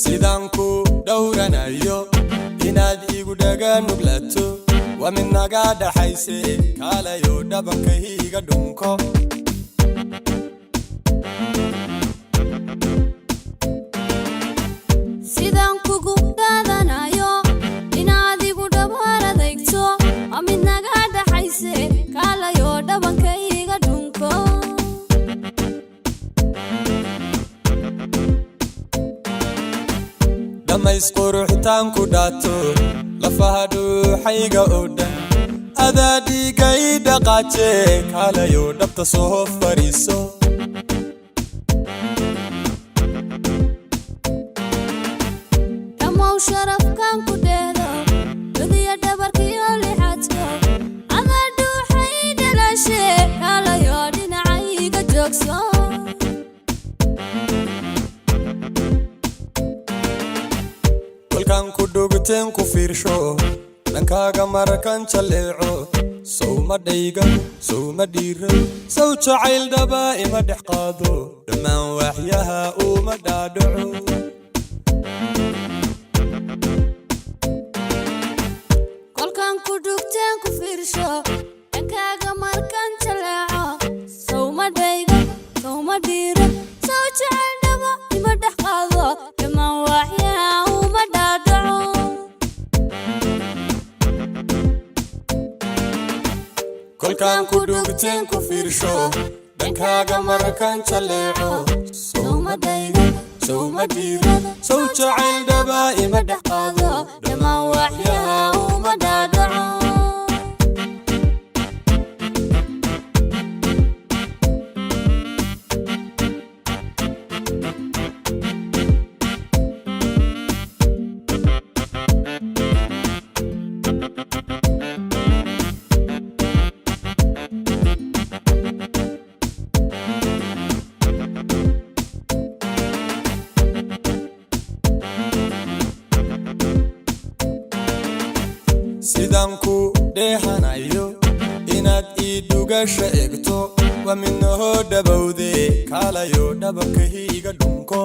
sidanku dhowranayo inaad igu dhagaan nuglato wa min naga dhaxayse kaalayo dhabankayga dhunko sidanku gudadanayo inaad igu dhabaradayto wa min naga dhaxayse kaalayo dhabankayga dhunko damays quruxtaan ku dhaato lafaha dhuuxayga oo dhan adaa dhiigay dhaqaaje kaalayo dhabta soo fariiso dhammow sharafkan ku dheehdo badiya dhabarkiyo lixaadko adaa dhuuxay dhalashe kaalayo dhinacayga joogso kolkaan ku dhugteen ku fiirsho dhankaaga markan jaleeco sowma dhayga sowma dhiira sow jacayl dhaba ima dhex qaado dhammaan waaxyaha uma dhaadhaco kolkaan ku dhugteen ku fiirsho dhankaaga markan jaleeco sowma dhayga sowma dhiira sow jacayl dhaba ima dhex qaado dhammaan waaxyaha uma dhaadhaco kolkaan ku dhugteen ku fiirsho dhankaaga markan jaleeco sowma dhayga sowma dhiira sow jacayl dhaba ima dhex qaado dhammaan waaxyaha uma dhaadhaco sidanku dheehanayo inaad ii dhugasha egto wa midnaho dhabowde kaalayo dhabankayga dhunko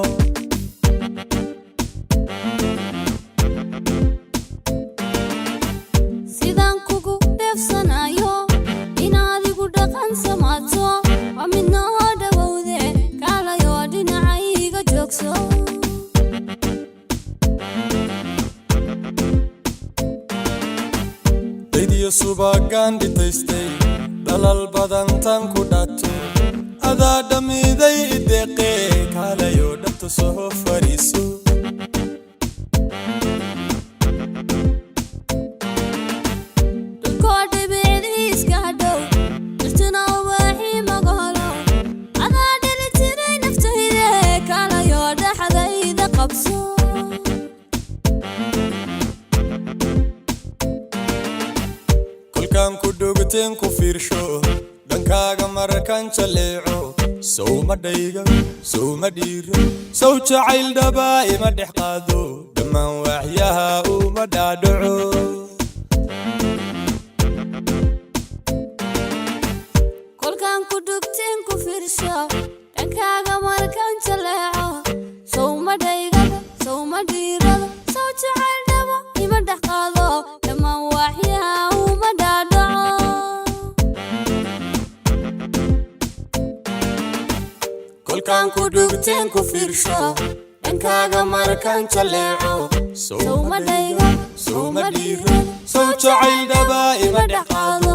sidan kugu dheefsanayo inaad igu dhaqan samaato wa midnoo dhawowde kaalayo dhinacayga joogso daydiyo subagaan dhitaystay dhalal badantan ku dhaato adaa dhamiday ideeqe kaalayo dhabta soo fariiso dhulkoo dhibicdiiska hadhow dhirtuna ubaaxii magaholo adaa dhili tiray naftayde kaalayo dhaxdayda qabso kolkaan ku dhugteen ku fiirsho dhankaaga markan jaleeco sowma dhayga sowma dhiira sow jacayl dhaba ima dhex qaado dhammaan waaxyaha uma dhaadhaco kolkaan ku dhugteen ku fiirsho dhankaaga markan jaleeco sowma dhaygada sowma dhiirada sow jacayl dhaba ima dhex qaado dhammaan waaxyaha uma dhaadhaco kolkaan ku dhugteen ku fiirsho dhankaaga markan jaleeco sowma dhayga sowma dhiira sow jacayl dhaba ima dhex qaado